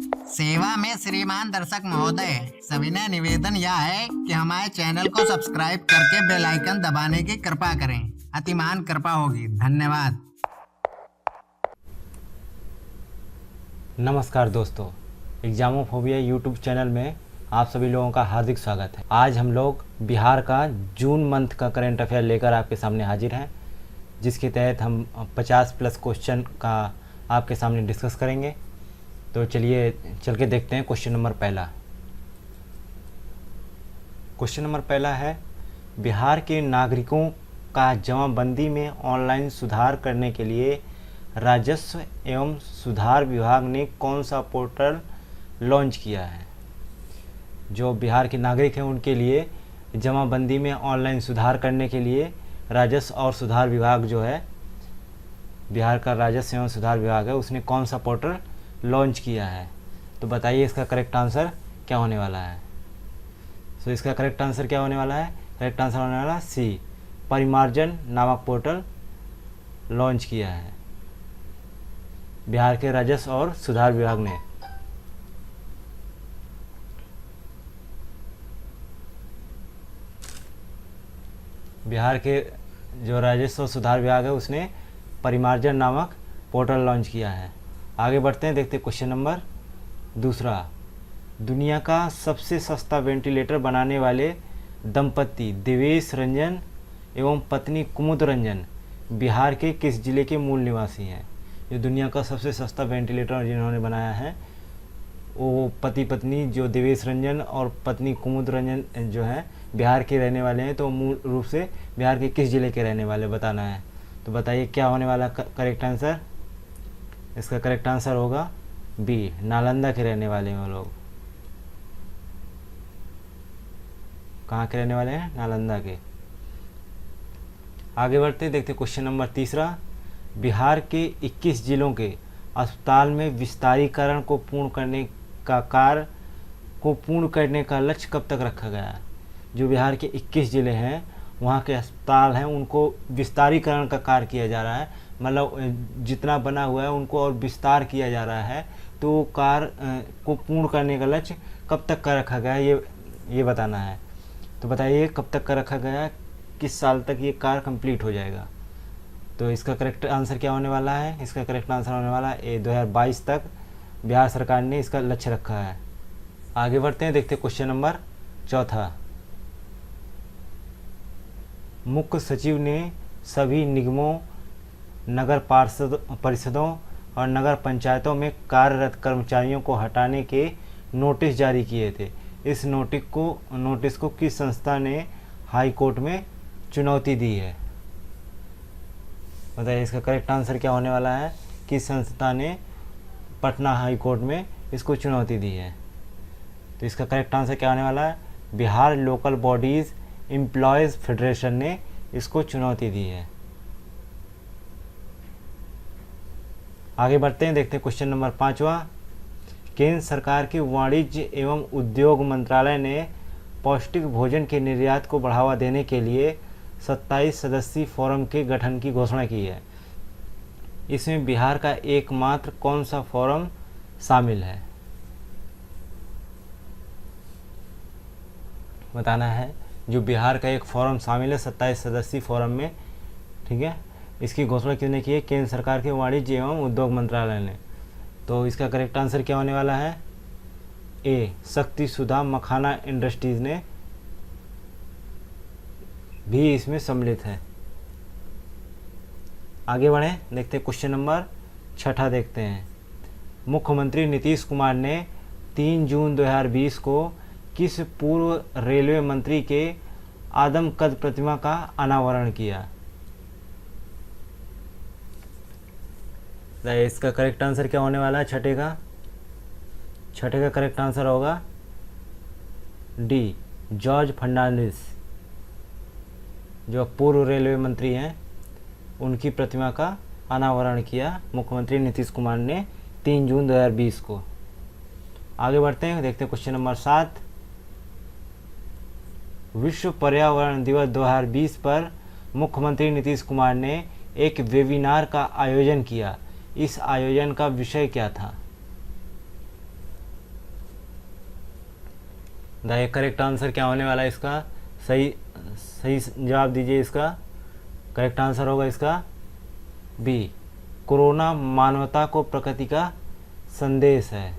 सेवा में श्रीमान दर्शक महोदय, सविनय निवेदन यह है कि हमारे चैनल को सब्सक्राइब करके बेल आइकन दबाने की कृपा करें। अतिमान कृपा होगी। धन्यवाद। नमस्कार दोस्तों, एग्जामोफोबिया यूट्यूब चैनल में आप सभी लोगों का हार्दिक स्वागत है। आज हम लोग बिहार का जून मंथ का करंट अफेयर लेकर आपके सामने हाजिर हैं, जिसके तहत हम 50 प्लस क्वेश्चन का आपके सामने डिस्कस करेंगे। तो चलिए चल के देखते हैं क्वेश्चन नंबर पहला। क्वेश्चन नंबर पहला है, बिहार के नागरिकों का जमाबंदी में ऑनलाइन सुधार करने के लिए राजस्व एवं सुधार विभाग ने कौन सा पोर्टल लॉन्च किया है। जो बिहार के नागरिक हैं उनके लिए जमाबंदी में ऑनलाइन सुधार करने के लिए राजस्व और सुधार विभाग जो है, बिहार का राजस्व एवं सुधार विभाग है, उसने कौन सा पोर्टल लॉन्च किया है। तो बताइए इसका करेक्ट आंसर क्या होने वाला है। तो इसका करेक्ट आंसर क्या होने वाला है? करेक्ट आंसर होने वाला है सी, परिमार्जन नामक पोर्टल लॉन्च किया है बिहार के राजस्व और सुधार विभाग ने। बिहार के जो राजस्व और सुधार विभाग है उसने परिमार्जन नामक पोर्टल लॉन्च किया है। आगे बढ़ते हैं, देखते हैं क्वेश्चन नंबर दूसरा। दुनिया का सबसे सस्ता वेंटिलेटर बनाने वाले दंपति देवेश रंजन एवं पत्नी कुमुद रंजन बिहार के किस जिले के मूल निवासी हैं। जो दुनिया का सबसे सस्ता वेंटिलेटर जिन्होंने बनाया है वो पति पत्नी जो देवेश रंजन और पत्नी कुमुद रंजन जो है बिहार के रहने वाले हैं। तो मूल रूप से बिहार के किस जिले के रहने वाले बताना है। तो बताइए क्या होने वाला करेक्ट आंसर। इसका करेक्ट आंसर होगा बी, नालंदा के रहने वाले हैं वो लोग। कहाँ के रहने वाले हैं? नालंदा के। आगे बढ़ते देखते क्वेश्चन नंबर तीसरा। बिहार के 21 जिलों के अस्पताल में विस्तारीकरण को पूर्ण करने का लक्ष्य कब तक रखा गया है। जो बिहार के 21 ज़िले हैं वहाँ के अस्पताल हैं उनको विस्तारीकरण का कार्य किया जा रहा है, मतलब जितना बना हुआ है उनको और विस्तार किया जा रहा है। तो कार्य को पूर्ण करने का लक्ष्य कब तक का रखा गया है ये बताना है। तो बताइए कब तक का रखा गया है, किस साल तक ये कार्य कंप्लीट हो जाएगा। तो इसका करेक्ट आंसर क्या होने वाला है? इसका करेक्ट आंसर होने वाला है 2022 तक बिहार सरकार ने इसका लक्ष्य रखा है। आगे बढ़ते हैं, देखते हैं क्वेश्चन नंबर चौथा। मुख्य सचिव ने सभी निगमों, नगर परिषदों और नगर पंचायतों में कार्यरत कर्मचारियों को हटाने के नोटिस जारी किए थे। इस नोटिस को किस संस्था ने हाई कोर्ट में चुनौती दी है। बताइए इसका करेक्ट आंसर क्या होने वाला है। किस संस्था ने पटना हाई कोर्ट में इसको चुनौती दी है। तो इसका करेक्ट आंसर क्या होने वाला है? Bihar local bodies employees federation ने इसको चुनौती दी है। आगे बढ़ते हैं, देखते हैं क्वेश्चन नंबर पाँचवा। केंद्र सरकार के वाणिज्य एवं उद्योग मंत्रालय ने पौष्टिक भोजन के निर्यात को बढ़ावा देने के लिए 27 सदस्यीय फोरम के गठन की घोषणा की है। इसमें बिहार का एकमात्र कौन सा फोरम शामिल है बताना है। जो बिहार का एक फोरम शामिल है 27 सदस्यीय फोरम में, ठीक है। इसकी घोषणा किसने की है? केंद्र सरकार के वाणिज्य एवं उद्योग मंत्रालय ने। तो इसका करेक्ट आंसर क्या होने वाला है? ए, शक्ति सुधा मखाना इंडस्ट्रीज ने भी इसमें सम्मिलित है। आगे बढ़ें, देखते हैं क्वेश्चन नंबर छठा देखते हैं। मुख्यमंत्री नीतीश कुमार ने 3 जून 2020 को किस पूर्व रेलवे मंत्री के आदमकद प्रतिमा का अनावरण किया। इसका करेक्ट आंसर क्या होने वाला है? छठे का करेक्ट आंसर होगा डी, जॉर्ज फर्नांडिस। जो पूर्व रेलवे मंत्री हैं उनकी प्रतिमा का अनावरण किया मुख्यमंत्री नीतीश कुमार ने 3 जून 2020 को। आगे बढ़ते हैं, देखते हैं क्वेश्चन नंबर 7। विश्व पर्यावरण दिवस 2020 पर मुख्यमंत्री नीतीश कुमार ने एक वेबिनार का आयोजन किया। इस आयोजन का विषय क्या था? बताइए करेक्ट आंसर क्या होने वाला है इसका? सही सही जवाब दीजिए। इसका करेक्ट आंसर होगा इसका बी, कोरोना मानवता को प्रकृति का संदेश है।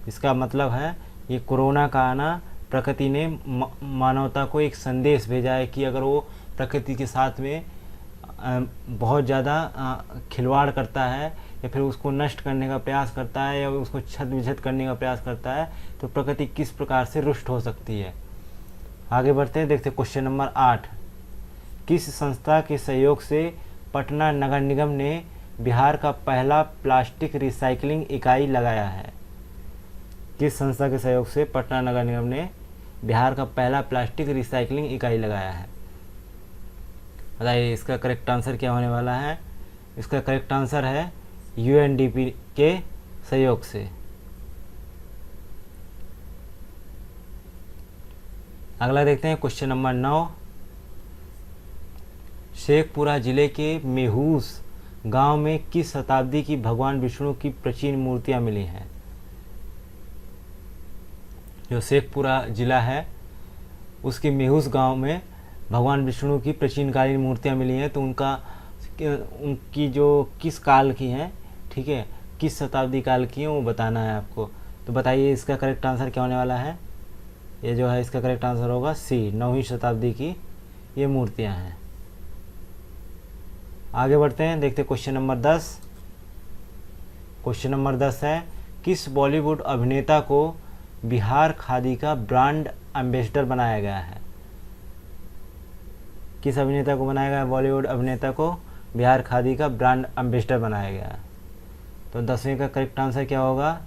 इसका मतलब है ये कोरोना का आना, प्रकृति ने मानवता को एक संदेश भेजा है कि अगर वो प्रकृति के साथ में बहुत ज़्यादा खिलवाड़ करता है या फिर उसको नष्ट करने का प्रयास करता है या उसको छत विछत करने का प्रयास करता है तो प्रकृति किस प्रकार से रुष्ट हो सकती है। आगे बढ़ते हैं, देखते हैं क्वेश्चन नंबर 8। किस संस्था के सहयोग से पटना नगर निगम ने बिहार का पहला प्लास्टिक रिसाइकलिंग इकाई लगाया है? किस संस्था के सहयोग से पटना नगर निगम ने बिहार का पहला प्लास्टिक रिसाइकलिंग इकाई लगाया है? बताइए इसका करेक्ट आंसर क्या होने वाला है? इसका करेक्ट आंसर है यूएनडीपी के सहयोग से। अगला देखते हैं क्वेश्चन नंबर 9। शेखपुरा जिले के मेहूस गांव में किस शताब्दी की भगवान विष्णु की प्राचीन मूर्तियां मिली हैं? जो शेखपुरा जिला है उसके मेहूस गांव में भगवान विष्णु की प्राचीनकालीन मूर्तियां मिली हैं, तो उनकी जो किस काल की हैं, ठीक है, किस शताब्दी काल की हैं वो बताना है आपको। तो बताइए इसका करेक्ट आंसर क्या होने वाला है? ये जो है इसका करेक्ट आंसर होगा सी, 9वीं शताब्दी की ये मूर्तियां हैं। आगे बढ़ते हैं, देखते हैं क्वेश्चन नंबर 10। क्वेश्चन नंबर 10 है, किस बॉलीवुड अभिनेता को बिहार खादी का ब्रांड एम्बेसडर बनाया गया है? किस अभिनेता को बनाया गया? बॉलीवुड अभिनेता को बिहार खादी का ब्रांड एम्बेसडर बनाया गया है। तो 10वीं का करेक्ट आंसर क्या होगा?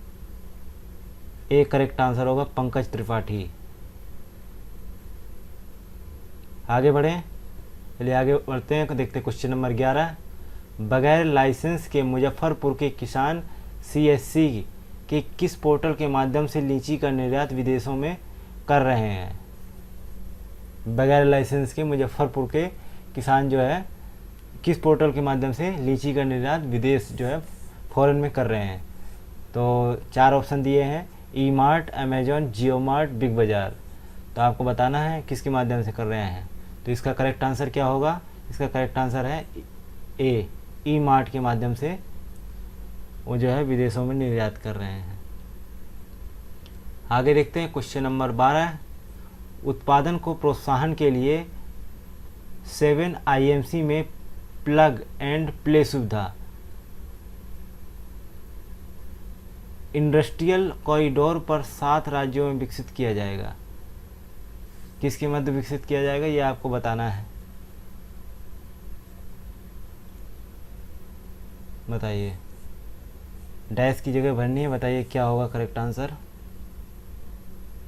ए करेक्ट आंसर होगा पंकज त्रिपाठी। आगे बढ़ें, चलिए आगे बढ़ते हैं, देखते हैं क्वेश्चन नंबर 11। बगैर लाइसेंस के मुजफ्फरपुर के किसान सीएससी के किस पोर्टल के माध्यम से लीची का निर्यात विदेशों में कर रहे हैं? बगैर लाइसेंस के मुजफ्फरपुर के किसान जो है किस पोर्टल के माध्यम से लीची का निर्यात विदेश जो है फॉरेन में कर रहे हैं? तो 4 ऑप्शन दिए हैं, ई मार्ट, अमेजॉन, जियो मार्ट, बिग बाज़ार। तो आपको बताना है किसके माध्यम से कर रहे हैं। तो इसका करेक्ट आंसर क्या होगा? इसका करेक्ट आंसर है ए, ई मार्ट के माध्यम से वो जो है विदेशों में निर्यात कर रहे हैं। आगे देखते हैं क्वेश्चन नंबर 12। उत्पादन को प्रोत्साहन के लिए 7 IMC में प्लग एंड प्ले सुविधा इंडस्ट्रियल कॉरिडोर पर 7 राज्यों में विकसित किया जाएगा। किसके मध्य विकसित किया जाएगा ये आपको बताना है। बताइए, डैश की जगह भरनी है, बताइए क्या होगा करेक्ट आंसर?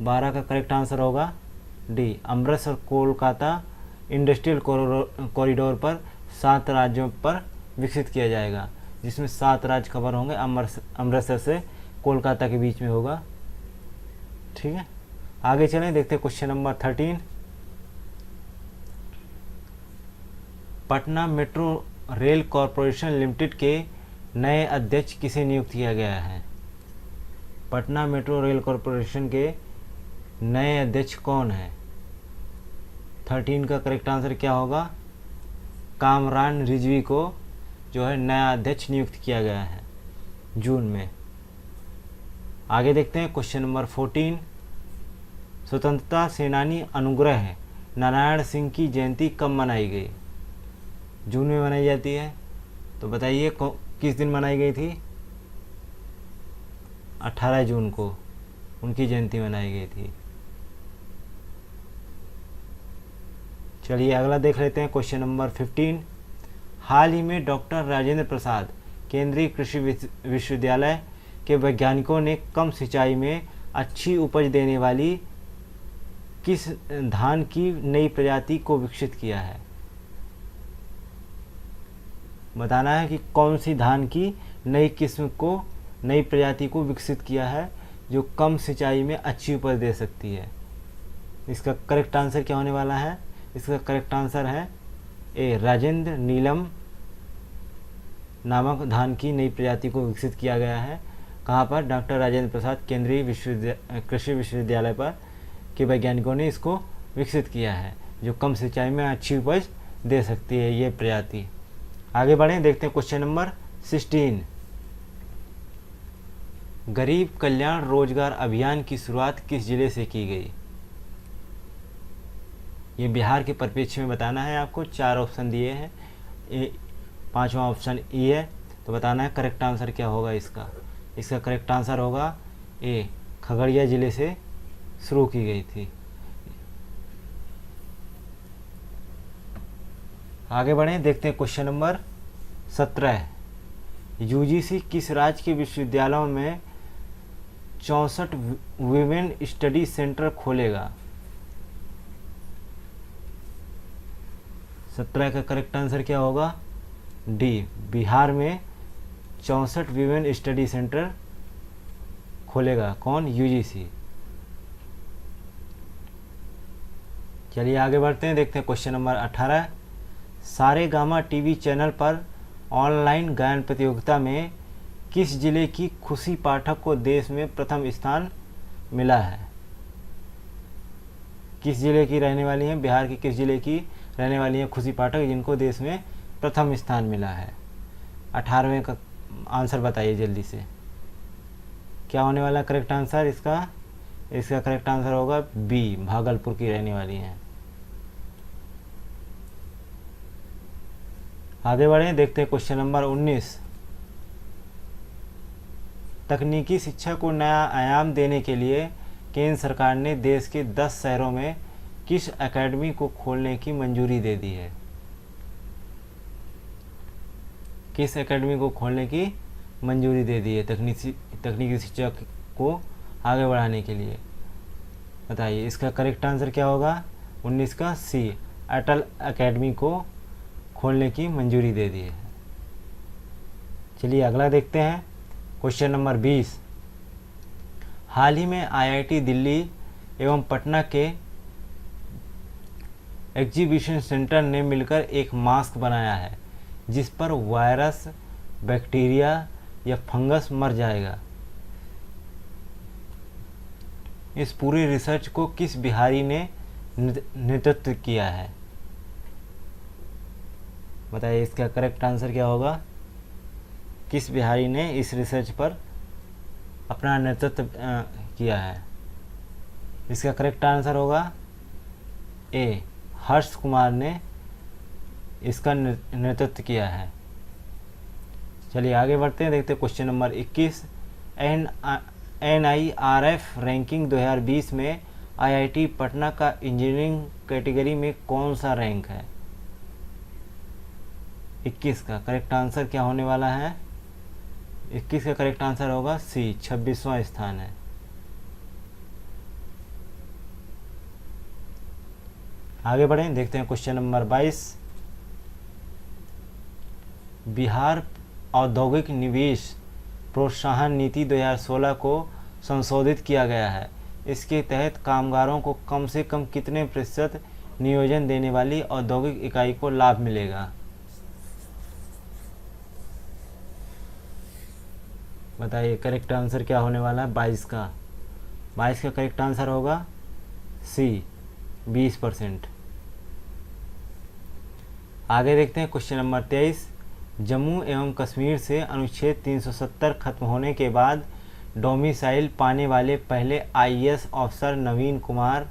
12 का करेक्ट आंसर होगा D, Amritsar Kolkata industrial corridor पर 7 राज्यों पर विकसित किया जाएगा, जिसमें 7 राज्य कवर होंगे, अमृतसर से कोलकाता के बीच में होगा। ठीक है, आगे चलें, देखते हैं question number 13। Patna metro rail corporation limited के नए अध्यक्ष किसे नियुक्त किया गया है? पटना मेट्रो रेल कॉरपोरेशन के नए अध्यक्ष कौन है? 13 का करेक्ट आंसर क्या होगा? कामरान रिजवी को जो है नया अध्यक्ष नियुक्त किया गया है जून में। आगे देखते हैं क्वेश्चन नंबर 14। स्वतंत्रता सेनानी अनुग्रह नारायण सिंह की जयंती कब मनाई गई? जून में मनाई जाती है, तो बताइए किस दिन मनाई गई थी? 18 जून को उनकी जयंती मनाई गई थी। चलिए अगला देख लेते हैं क्वेश्चन नंबर 15। हाल ही में डॉक्टर राजेंद्र प्रसाद केंद्रीय कृषि विश्वविद्यालय के वैज्ञानिकों ने कम सिंचाई में अच्छी उपज देने वाली किस धान की नई प्रजाति को विकसित किया है? बताना है कि कौन सी धान की नई किस्म को, नई प्रजाति को विकसित किया है जो कम सिंचाई में अच्छी उपज दे सकती है। इसका करेक्ट आंसर क्या होने वाला है? इसका करेक्ट आंसर है ए, राजेंद्र नीलम नामक धान की नई प्रजाति को विकसित किया गया है। कहाँ पर? डॉक्टर राजेंद्र प्रसाद केंद्रीय कृषि विश्वविद्यालय पर के वैज्ञानिकों ने इसको विकसित किया है, जो कम सिंचाई में अच्छी उपज दे सकती है ये प्रजाति। आगे बढ़ें, देखते हैं क्वेश्चन नंबर 16। गरीब कल्याण रोजगार अभियान की शुरुआत किस जिले से की गई? ये बिहार के परिप्रेक्ष्य में बताना है आपको। 4 ऑप्शन दिए हैं, 5वां ऑप्शन ई है, तो बताना है करेक्ट आंसर क्या होगा इसका। इसका करेक्ट आंसर होगा ए, खगड़िया जिले से शुरू की गई थी। आगे बढ़ें, देखते हैं क्वेश्चन नंबर 17। यूजीसी किस राज्य के विश्वविद्यालयों में 64 विमेन स्टडी सेंटर खोलेगा? 17 का करेक्ट आंसर क्या होगा? डी, बिहार में 64 विमेन स्टडी सेंटर खोलेगा। कौन? यूजीसी। चलिए आगे बढ़ते हैं, देखते हैं question number 18। Saregama TV channel पर ऑनलाइन गायन प्रतियोगिता में किस जिले की खुशी पाठक को देश में प्रथम स्थान मिला है? किस जिले की रहने वाली हैं? बिहार की किस जिले की रहने वाली हैं खुशी पाठक, जिनको देश में प्रथम स्थान मिला है? 18वें का आंसर बताइए जल्दी से, क्या होने वाला करेक्ट आंसर इसका? इसका करेक्ट आंसर होगा बी, भागलपुर की रहने वाली हैं। आगे बढ़ें, देखते हैं क्वेश्चन नंबर 19। तकनीकी शिक्षा को नया आयाम देने के लिए केंद्र सरकार ने देश के 10 शहरों में किस एकेडमी को खोलने की मंजूरी दे दी है? किस एकेडमी को खोलने की मंजूरी दे दी है तकनीकी शिक्षा को आगे बढ़ाने के लिए? बताइए, इसका करेक्ट आंसर क्या होगा? 19 का सी, अटल एकेडमी को खोलने की मंजूरी दे दी है। चलिए अगला देखते हैं, क्वेश्चन नंबर 20। हाल ही में आईआईटी दिल्ली एवं पटना के एग्जीबिशन सेंटर ने मिलकर एक मास्क बनाया है जिस पर वायरस, बैक्टीरिया या फंगस मर जाएगा। इस पूरी रिसर्च को किस बिहारी ने नेतृत्व किया है? बताइए, इसका करेक्ट आंसर क्या होगा? किस बिहारी ने इस रिसर्च पर अपना नेतृत्व किया है? इसका करेक्ट आंसर होगा ए, हर्ष कुमार ने इसका नेतृत्व किया है। चलिए आगे बढ़ते हैं, देखते हैं क्वेश्चन नंबर 21। NIRF रैंकिंग 2020 में आईआईटी पटना का इंजीनियरिंग कैटेगरी में कौन सा रैंक है? 21 का करेक्ट आंसर क्या होने वाला है? 21 का करेक्ट आंसर होगा सी, 26वां स्थान है। आगे बढ़ें, देखते हैं क्वेश्चन नंबर 22। बिहार औद्योगिक निवेश प्रोत्साहन नीति 2016 को संशोधित किया गया है। इसके तहत कामगारों को कम से कम कितने प्रतिशत नियोजन देने वाली औद्योगिक इकाई को लाभ मिलेगा? बताइए, करेक्ट आंसर क्या होने वाला है? 22 का। 22 का करेक्ट आंसर होगा सी, 20%। आगे देखते हैं क्वेश्चन नंबर 23। जम्मू एवं कश्मीर से अनुच्छेद 370 खत्म होने के बाद डोमिसाइल पाने वाले पहले आईएएस ऑफिसर नवीन कुमार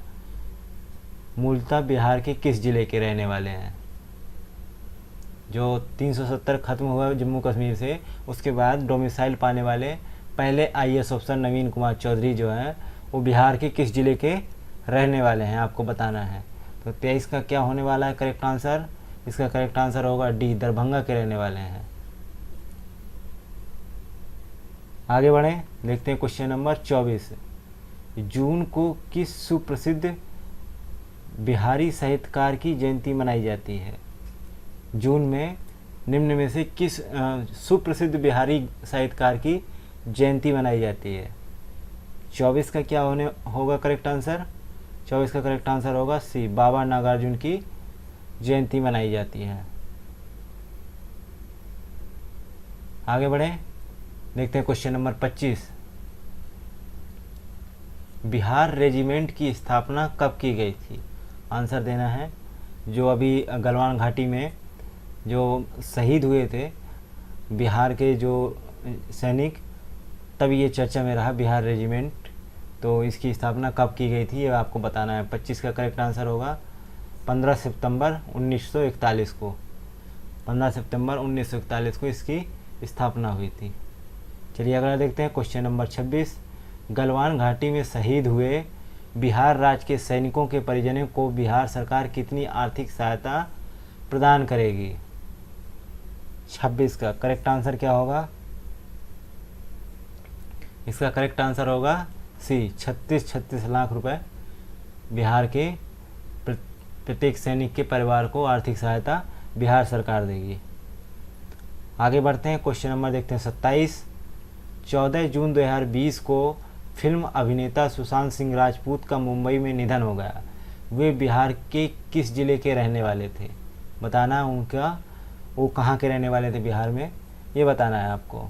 मूलतः बिहार के किस जिले के रहने वाले हैं? जो 370 खत्म हुआ जम्मू कश्मीर से, उसके बाद डोमिसाइल पाने वाले पहले आईएएस ऑफिसर नवीन कुमार चौधरी जो हैं वो बिहार के किस जिले के रहने वाले हैं, आपको बताना है। तो 23 का क्या होने वाला है करेक्ट आंसर? इसका करेक्ट आंसर होगा डी, दरभंगा के रहने वाले हैं। आगे बढ़ें, देखते हैं क्वेश्चन नंबर 24। जून को किस सुप्रसिद्ध बिहारी साहित्यकार की जयंती मनाई जाती है? जून में निम्न में से किस सुप्रसिद्ध बिहारी साहित्यकार की जयंती मनाई जाती है? 24 का क्या होगा करेक्ट आंसर? 24 का करेक्ट आंसर होगा सी, बाबा नागार्जुन की जयंती मनाई जाती है। आगे बढ़ें, देखते हैं क्वेश्चन नंबर 25। बिहार रेजिमेंट की स्थापना कब की गई थी? आंसर देना है। जो अभी गलवान घाटी में जो शहीद हुए थे बिहार के जो सैनिक, तब ये चर्चा में रहा बिहार रेजिमेंट। तो इसकी स्थापना कब की गई थी ये आपको बताना है। 25 का करेक्ट आंसर होगा 15 सितंबर 1941 को। 15 सितंबर 1941 को इसकी स्थापना हुई थी। चलिए अगला देखते हैं क्वेश्चन नंबर 26। गलवान घाटी में शहीद हुए बिहार राज्य के सैनिकों के परिजनों को बिहार सरकार कितनी आर्थिक सहायता प्रदान करेगी? 26 का करेक्ट आंसर क्या होगा? इसका करेक्ट आंसर होगा सी, 36 लाख रुपए बिहार के प्रत्येक सैनिक के परिवार को आर्थिक सहायता बिहार सरकार देगी। आगे बढ़ते हैं, क्वेश्चन नंबर देखते हैं 27। 14 जून 2020 को फिल्म अभिनेता सुशांत सिंह राजपूत का मुंबई में निधन हो गया। वे बिहार के किस जिले के रहने वाले थे? बताना है उनका, वो कहाँ के रहने वाले थे बिहार में, ये बताना है आपको।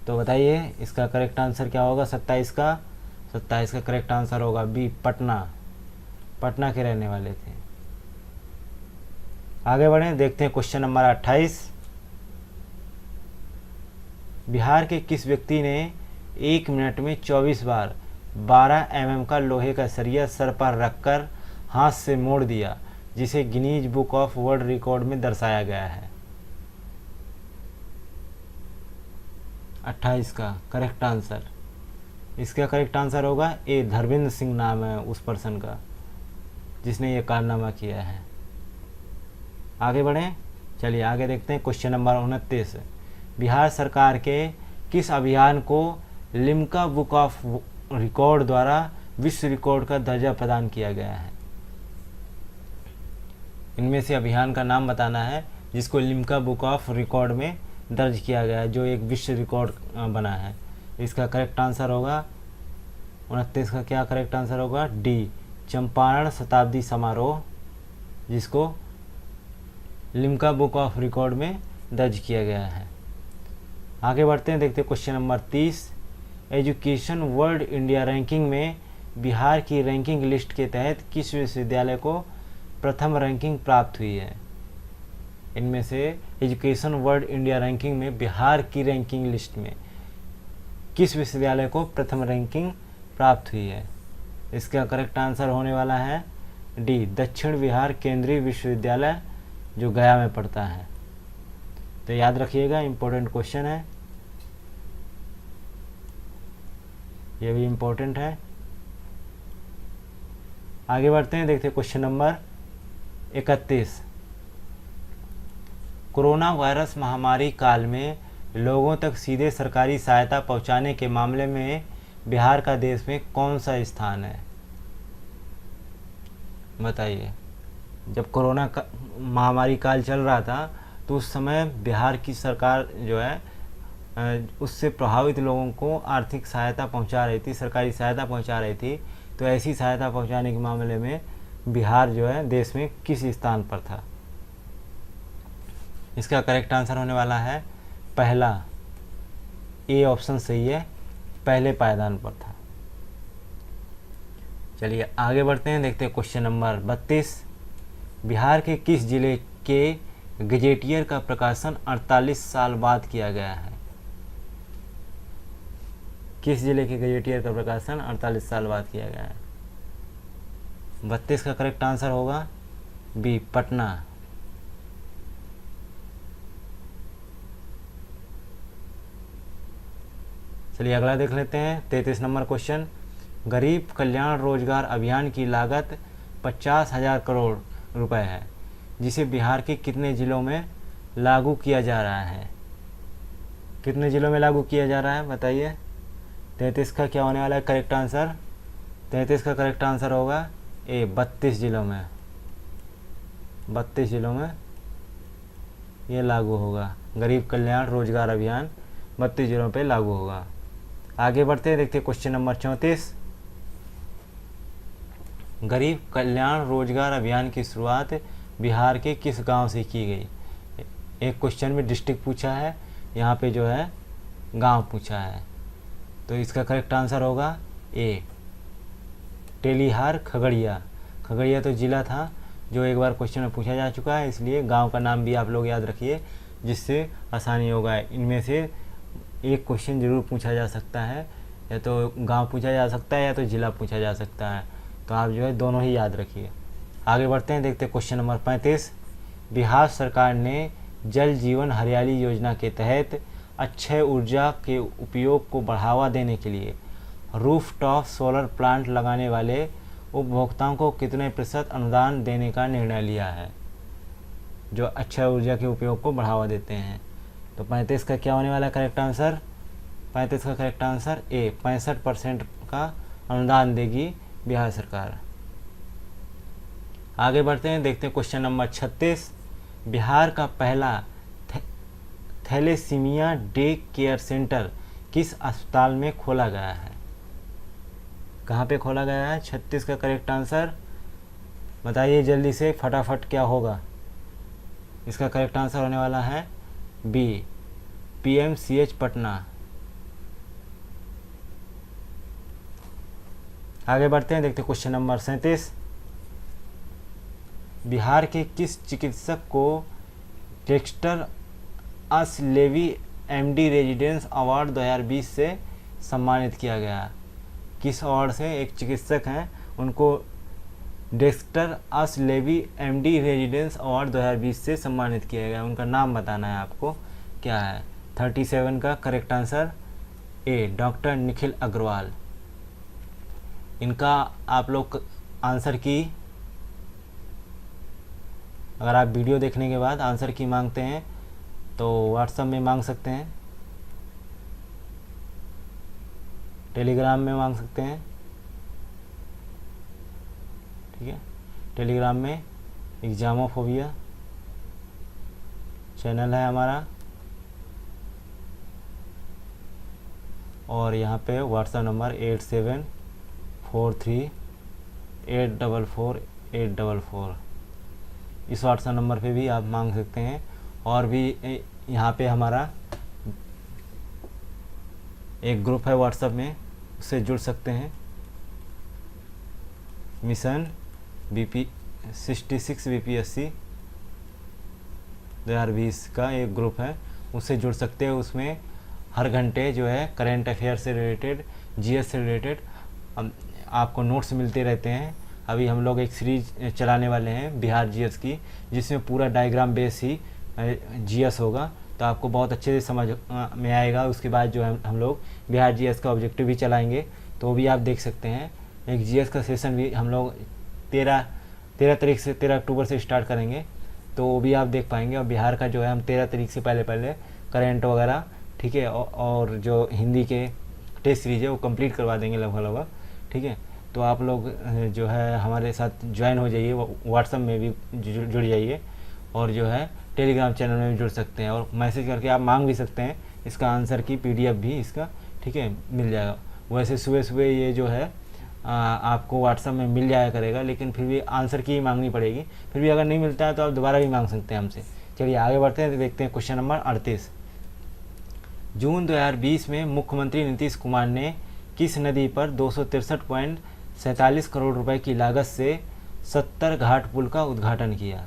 तो बताइए इसका करेक्ट आंसर क्या होगा? 27 का 27 का करेक्ट आंसर होगा बी, पटना। पटना के रहने वाले थे। आगे बढ़ें, देखते हैं क्वेश्चन नंबर 28। बिहार के किस व्यक्ति ने 1 मिनट में 24 बार 12 mm का लोहे का सरिया सर पर रखकर हाथ से मोड़ दिया, जिसे Guinness book of world record में दर्शाया गया है? 28 का करेक्ट आंसर, इसका करेक्ट आंसर होगा ए, धर्मेंद्र सिंह नाम है उस पर्सन का जिसने ये कारनामा किया है। आगे बढ़ें, चलिए आगे देखते हैं क्वेश्चन नंबर 29। बिहार सरकार के किस अभियान को लिम्का बुक ऑफ रिकॉर्ड द्वारा विश्व रिकॉर्ड का दर्जा प्रदान किया गया है? इनमें से अभियान का नाम बताना है जिसको लिम्का बुक ऑफ रिकॉर्ड में दर्ज किया गया है, जो एक विश्व रिकॉर्ड बना है। इसका करेक्ट आंसर होगा 29 का क्या करेक्ट आंसर होगा? डी, चंपारण शताब्दी समारोह, जिसको लिम्का बुक ऑफ रिकॉर्ड में दर्ज किया गया है। आगे बढ़ते हैं, देखते हैं question number 30। Education world India ranking में बिहार की रैंकिंग लिस्ट के तहत किस विश्वविद्यालय को प्रथम रैंकिंग प्राप्त हुई है? इनमें से एजुकेशन वर्ल्ड इंडिया रैंकिंग में बिहार की रैंकिंग लिस्ट में किस विश्वविद्यालय को प्रथम रैंकिंग प्राप्त हुई है? इसका करेक्ट आंसर होने वाला है डी, दक्षिण बिहार केंद्रीय विश्वविद्यालय, जो गया में पड़ता है। तो याद रखिएगा, इम्पोर्टेंट क्वेश्चन है, ये भी इम्पोर्टेंट है। आगे बढ़ते हैं, देखते हैं क्वेश्चन नंबर 31। कोरोना वायरस महामारी काल में लोगों तक सीधे सरकारी सहायता पहुंचाने के मामले में बिहार का देश में कौन सा स्थान है? बताइए। जब कोरोना का महामारी काल चल रहा था तो उस समय बिहार की सरकार जो है उससे प्रभावित लोगों को आर्थिक सहायता पहुंचा रही थी, सरकारी सहायता पहुंचा रही थी। तो ऐसी सहायता पहुंचाने के मामले में बिहार जो है देश में किस स्थान पर था? इसका करेक्ट आंसर होने वाला है पहला, ए ऑप्शन सही है, पहले पायदान पर था। चलिए आगे बढ़ते हैं, देखते हैं क्वेश्चन नंबर 32। बिहार के किस जिले के गजेटियर का प्रकाशन 48 साल बाद किया गया है? किस जिले के गजेटियर का प्रकाशन 48 साल बाद किया गया है? 32 का करेक्ट आंसर होगा बी, पटना। चलिए अगला देख लेते हैं, 33 नंबर क्वेश्चन। गरीब कल्याण रोजगार अभियान की लागत 50,000 करोड़ रुपए है, जिसे बिहार के कितने जिलों में लागू किया जा रहा है? कितने जिलों में लागू किया जा रहा है बताइए। 33 का क्या होने वाला है करेक्ट आंसर? 33 का करेक्ट आंसर होगा ए, 32 जिलों में। 32 जिलों में ये लागू होगा। गरीब कल्याण रोजगार अभियान 32 जिलों पे लागू होगा। आगे बढ़ते हैं, देखते हैं क्वेश्चन नंबर 34। गरीब कल्याण रोजगार अभियान की शुरुआत बिहार के किस गांव से की गई? एक क्वेश्चन में डिस्ट्रिक्ट पूछा है, यहाँ पे जो है गांव पूछा है। तो इसका करेक्ट आंसर होगा ए, टेलीहार खगड़िया। खगड़िया तो ज़िला था जो एक बार क्वेश्चन में पूछा जा चुका है, इसलिए गांव का नाम भी आप लोग याद रखिए जिससे आसानी होगा। इनमें से एक क्वेश्चन ज़रूर पूछा जा सकता है, या तो गांव पूछा जा सकता है या तो ज़िला पूछा जा सकता है, तो आप जो है दोनों ही याद रखिए। आगे बढ़ते हैं, देखते हैं क्वेश्चन नंबर 35। बिहार सरकार ने जल जीवन हरियाली योजना के तहत अक्षय ऊर्जा के उपयोग को बढ़ावा देने के लिए रूफटॉप सोलर प्लांट लगाने वाले उपभोक्ताओं को कितने प्रतिशत अनुदान देने का निर्णय लिया है, जो अक्षय ऊर्जा के उपयोग को बढ़ावा देते हैं। तो 35 का क्या होने वाला है करेक्ट आंसर? 35 का करेक्ट आंसर ए, 65% का अनुदान देगी बिहार सरकार। आगे बढ़ते हैं, देखते हैं क्वेश्चन नंबर 36। बिहार का पहला थैलेसीमिया डे केयर सेंटर किस अस्पताल में खोला गया है? कहाँ पे खोला गया है? 36 का करेक्ट आंसर बताइए जल्दी से, फटाफट क्या होगा? इसका करेक्ट आंसर होने वाला है बी, PMCH पटना। आगे बढ़ते हैं, देखते हैं क्वेश्चन नंबर 37। बिहार के किस चिकित्सक को डेक्स्टर असलेवी MD रेजिडेंस अवार्ड 2020 से सम्मानित किया गया? किस अवार्ड से? एक चिकित्सक हैं, उनको डेक्स्टर असलेवी MD रेजिडेंस अवार्ड 2020 से सम्मानित किया गया, उनका नाम बताना है आपको, क्या है? 37 का correct answer A, doctor Nikhil Agarwal. इनका आप लोग आंसर की, अगर आप वीडियो देखने के बाद आंसर की मांगते हैं तो व्हाट्सएप में मांग सकते हैं, टेलीग्राम में मांग सकते हैं, ठीक है। टेलीग्राम में एग्जामोफोबिया चैनल है हमारा, और यहाँ पे व्हाट्सएप नंबर 8743844844। इस व्हाट्सएप नंबर पे भी आप मांग सकते हैं, और भी यहाँ पे हमारा एक ग्रुप है व्हाट्सएप में, उससे जुड़ सकते हैं। मिशन BP 66 BPSC 2020 का एक ग्रुप है, उससे जुड़ सकते हैं। उसमें हर घंटे जो है करंट अफेयर से रिलेटेड, GS से रिलेटेड आपको नोट्स मिलते रहते हैं। अभी हम लोग एक सीरीज चलाने वाले हैं बिहार GS की, जिसमें पूरा डायग्राम बेस ही GS होगा, तो आपको बहुत अच्छे से समझ में आएगा। उसके बाद जो है हम लोग बिहार GS का ऑब्जेक्टिव भी चलाएंगे, तो वो भी आप देख सकते हैं। एक GS का सेशन भी हम लोग 13 अक्टूबर से स्टार्ट करेंगे, तो वो भी आप देख पाएंगे। और बिहार का जो है हम 13 तारीख से पहले करेंट वगैरह, ठीक है, और जो हिंदी के टेस्ट सीरीज है वो कंप्लीट करवा देंगे लगभग, ठीक है। तो आप लोग जो है हमारे साथ ज्वाइन हो जाइए, व्हाट्सएप में भी जुड़ जाइए, और जो है टेलीग्राम चैनल में भी जुड़ सकते हैं, और मैसेज करके आप मांग भी सकते हैं इसका आंसर की PDF भी इसका, ठीक है, मिल जाएगा। वैसे सुबह सुबह ये जो है आपको व्हाट्सएप में मिल जाया करेगा, लेकिन फिर भी आंसर की ही मांगनी पड़ेगी। फिर भी अगर नहीं मिलता है तो आप दोबारा भी मांग सकते हैं हमसे। चलिए आगे बढ़ते हैं, तो देखते हैं क्वेश्चन नंबर 38। जून 2020 में मुख्यमंत्री नीतीश कुमार ने किस नदी पर 263.47 करोड़ रुपए की लागत से 70 घाट पुल का उद्घाटन किया?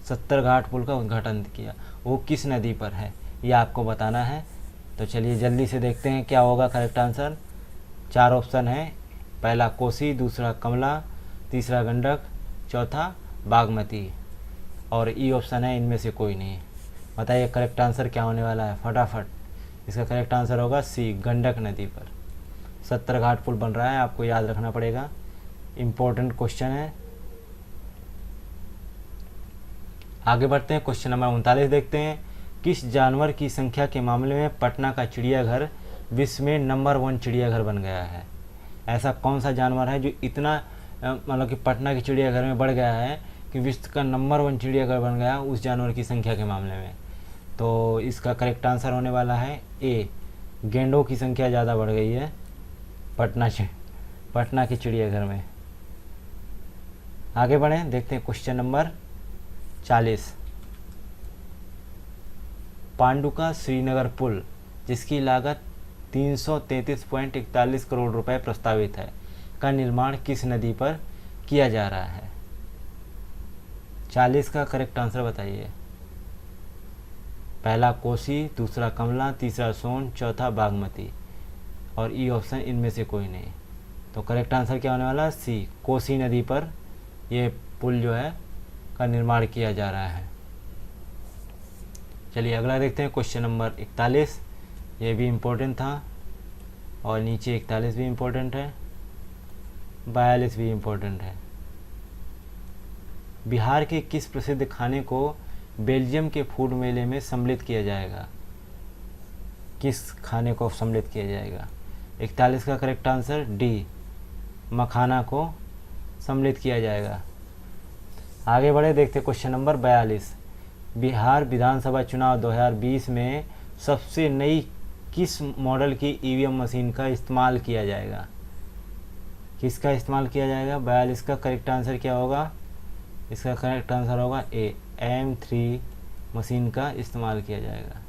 70 घाट पुल का उद्घाटन किया, वो किस नदी पर है, ये आपको बताना है। तो चलिए जल्दी से देखते हैं क्या होगा करेक्ट आंसर। 4 ऑप्शन है, पहला कोसी, दूसरा कमला, तीसरा गंडक, चौथा बागमती, और ई ऑप्शन है इनमें से कोई नहीं। बताइए करेक्ट आंसर क्या होने वाला है फटाफट। इसका करेक्ट आंसर होगा सी, गंडक नदी पर 70 घाट पुल बन रहा है, आपको याद रखना पड़ेगा, इम्पोर्टेंट क्वेश्चन है। आगे बढ़ते हैं, क्वेश्चन नंबर 39 देखते हैं। किस जानवर की संख्या के मामले में पटना का चिड़ियाघर विश्व में नंबर 1 चिड़ियाघर बन गया है? ऐसा कौन सा जानवर है जो इतना मतलब कि पटना के चिड़ियाघर में बढ़ गया है कि विश्व का नंबर 1 चिड़ियाघर बन गया उस जानवर की संख्या के मामले में? तो इसका करेक्ट आंसर होने वाला है ए, गेंडों की संख्या ज़्यादा बढ़ गई है पटना के चिड़ियाघर में। आगे बढ़ें, देखते हैं क्वेश्चन नंबर 40। पांडुका श्रीनगर पुल जिसकी लागत 333.41 करोड़ रुपए प्रस्तावित है, का निर्माण किस नदी पर किया जा रहा है? 40 का करेक्ट आंसर बताइए। पहला कोसी, दूसरा कमला, तीसरा सोन, चौथा बागमती और ई ऑप्शन इनमें से कोई नहीं। तो करेक्ट आंसर क्या होने वाला है? सी, कोसी नदी पर ये पुल जो है का निर्माण किया जा रहा है। चलिए अगला देखते हैं क्वेश्चन नंबर 41। ये भी इम्पोर्टेंट था और नीचे 41 भी इम्पोर्टेंट है, 42 भी इम्पोर्टेंट है। बिहार के किस प्रसिद्ध खाने को बेल्जियम के फूड मेले में सम्मिलित किया जाएगा? किस खाने को सम्मिलित किया जाएगा? 41 का करेक्ट आंसर डी, मखाना को सम्मिलित किया जाएगा। आगे बढ़े, देखते क्वेश्चन नंबर 42। बिहार विधानसभा चुनाव 2020 में सबसे नई किस मॉडल की ईवीएम मशीन का इस्तेमाल किया जाएगा? किसका इस्तेमाल किया जाएगा? 42 का करेक्ट आंसर क्या होगा? इसका करेक्ट आंसर होगा ए, M3 मशीन का इस्तेमाल किया जाएगा।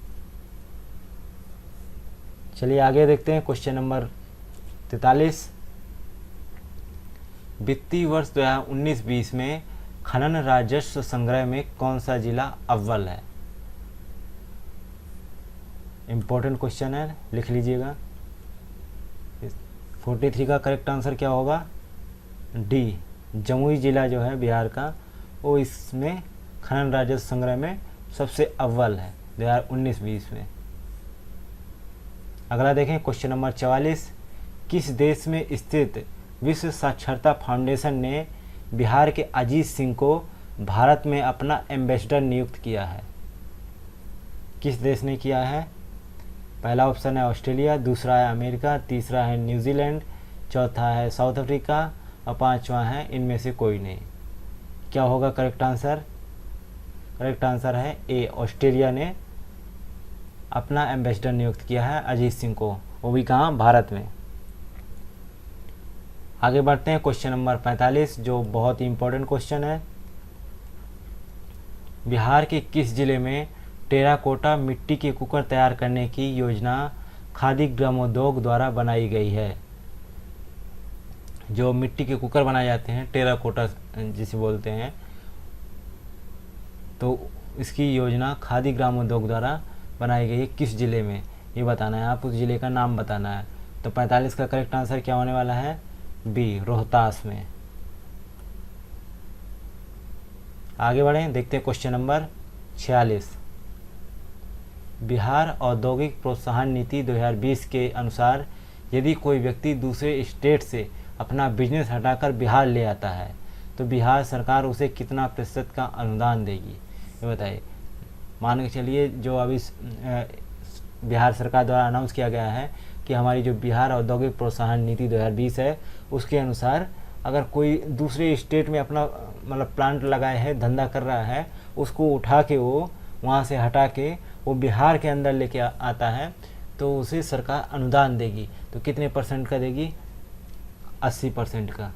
चलिए आगे देखते हैं क्वेश्चन नंबर 43। वित्तीय वर्ष 2019-20 में खनन राजस्व संग्रह में कौन सा जिला अव्वल है? इम्पोर्टेंट क्वेश्चन है, लिख लीजिएगा। 43 का करेक्ट आंसर क्या होगा? डी, जमुई जिला जो है बिहार का, वो इसमें खनन राजस्व संग्रह में सबसे अव्वल है 2019-20 में। अगला देखें क्वेश्चन नंबर 44। किस देश में स्थित विश्व साक्षरता फाउंडेशन ने बिहार के अजीत सिंह को भारत में अपना एम्बेसडर नियुक्त किया है? किस देश ने किया है? पहला ऑप्शन है ऑस्ट्रेलिया, दूसरा है अमेरिका, तीसरा है न्यूजीलैंड, चौथा है साउथ अफ्रीका और पांचवा है इनमें से कोई नहीं। क्या होगा करेक्ट आंसर? करेक्ट आंसर है ए, ऑस्ट्रेलिया ने अपना एम्बेसडर नियुक्त किया है अजीत सिंह को, वो भी कहाँ? भारत में। आगे बढ़ते हैं क्वेश्चन नंबर 45, जो बहुत ही इंपॉर्टेंट क्वेश्चन है। बिहार के किस जिले में टेराकोटा मिट्टी के कुकर तैयार करने की योजना खादी ग्रामोद्योग द्वारा बनाई गई है? जो मिट्टी के कुकर बनाए जाते हैं, टेराकोटा जिसे बोलते हैं, तो इसकी योजना खादी ग्रामोद्योग द्वारा बनाई गई है। किस जिले में ये बताना है, आप उस जिले का नाम बताना है। तो 45 का करेक्ट आंसर क्या होने वाला है? बी, रोहतास में। आगे बढ़ें, देखते हैं क्वेश्चन नंबर 46। बिहार औद्योगिक प्रोत्साहन नीति 2020 के अनुसार यदि कोई व्यक्ति दूसरे स्टेट से अपना बिजनेस हटाकर बिहार ले आता है तो बिहार सरकार उसे कितना प्रतिशत का अनुदान देगी? ये बताइए। मान के चलिए जो अभी बिहार सरकार द्वारा अनाउंस किया गया है कि हमारी जो बिहार औद्योगिक प्रोत्साहन नीति 2020 है, उसके अनुसार अगर कोई दूसरे स्टेट में अपना मतलब प्लांट लगाए है, धंधा कर रहा है, उसको उठा के वो वहाँ से हटा के वो बिहार के अंदर लेके आता है तो उसे सरकार अनुदान देगी। तो कितने परसेंट का देगी? 80% का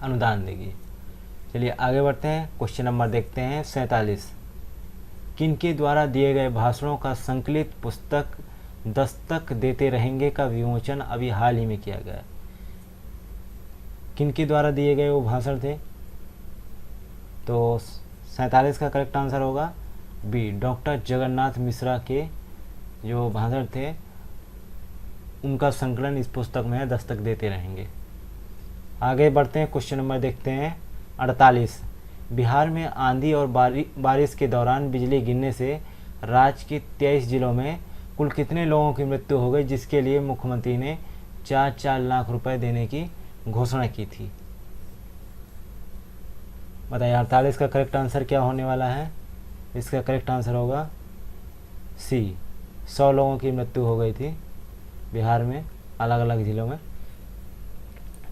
अनुदान देगी। चलिए आगे बढ़ते हैं, क्वेश्चन नंबर देखते हैं 47। किनके द्वारा दिए गए भाषणों का संकलित पुस्तक दस्तक देते रहेंगे का विमोचन अभी हाल ही में किया गया? किनके द्वारा दिए गए वो भाषण थे? तो 47 का करेक्ट आंसर होगा बी, डॉक्टर जगन्नाथ मिश्रा के जो भाषण थे उनका संकलन इस पुस्तक में है, दस्तक देते रहेंगे। आगे बढ़ते हैं, क्वेश्चन नंबर देखते हैं 48। बिहार में आंधी और बारिश के दौरान बिजली गिरने से राज्य के 23 जिलों में कुल कितने लोगों की मृत्यु हो गई, जिसके लिए मुख्यमंत्री ने 4-4 लाख रुपए देने की घोषणा की थी? बताइए 48 का करेक्ट आंसर क्या होने वाला है? इसका करेक्ट आंसर होगा सी, 100 लोगों की मृत्यु हो गई थी बिहार में अलग अलग जिलों में,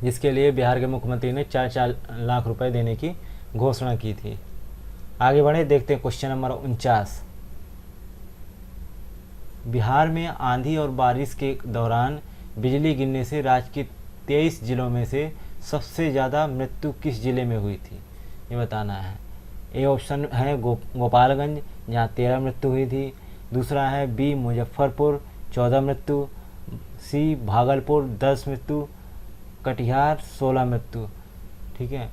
जिसके लिए बिहार के मुख्यमंत्री ने 4-4 लाख रुपए देने की घोषणा की थी। आगे बढ़े, देखते हैं क्वेश्चन नंबर 49। बिहार में आंधी और बारिश के दौरान बिजली गिरने से राज्य के 23 जिलों में से सबसे ज़्यादा मृत्यु किस जिले में हुई थी, ये बताना है। ए ऑप्शन है गोपालगंज जहाँ 13 मृत्यु हुई थी, दूसरा है बी मुजफ्फरपुर 14 मृत्यु, सी भागलपुर 10 मृत्यु, कटिहार 16 मृत्यु। ठीक है,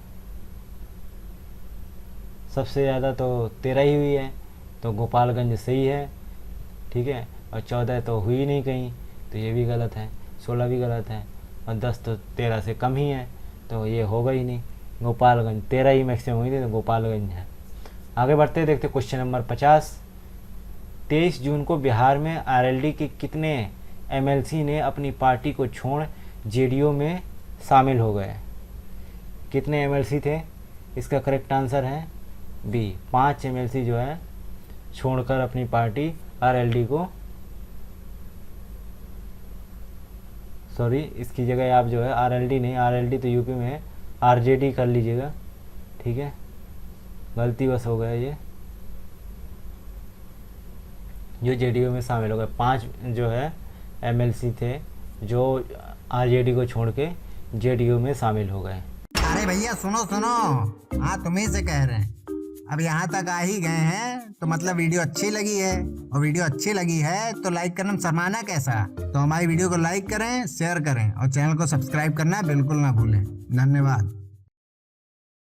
सबसे ज़्यादा तो 13 ही हुई है, तो गोपालगंज सही है। ठीक है, और 14 तो हुई नहीं कहीं, तो ये भी गलत है। 16 भी गलत है, और 10 तो 13 से कम ही है, तो ये होगा ही नहीं। गोपालगंज 13 ही मैक्सिमम हुई थी, तो गोपालगंज है। आगे बढ़ते देखते क्वेश्चन नंबर 50। 23 जून को बिहार में आरएलडी के कितने एमएलसी ने अपनी पार्टी को छोड़ जेडीयू में शामिल हो गए? कितने एमएलसी थे? इसका करेक्ट आंसर है बी, 5 एमएलसी जो है छोड़कर अपनी पार्टी आरएलडी को, सॉरी इसकी जगह आप जो है आरएलडी नहीं, आरएलडी तो यूपी में है, आरजेडी कर लीजिएगा। ठीक है, गलती बस हो गया ये, जो जेडीयू में शामिल हो गए। 5 जो है एमएलसी थे जो आरजेडी को छोड़ के जेडीयू में शामिल हो गए। अरे भैया सुनो सुनो, हाँ तुम्ही से कह रहे हैं। अब यहाँ तक आ ही गए हैं तो मतलब वीडियो अच्छी लगी है, और वीडियो अच्छी लगी है तो लाइक करना शर्माना कैसा। तो हमारी वीडियो को लाइक करें, शेयर करें और चैनल को सब्सक्राइब करना बिल्कुल ना भूलें। धन्यवाद।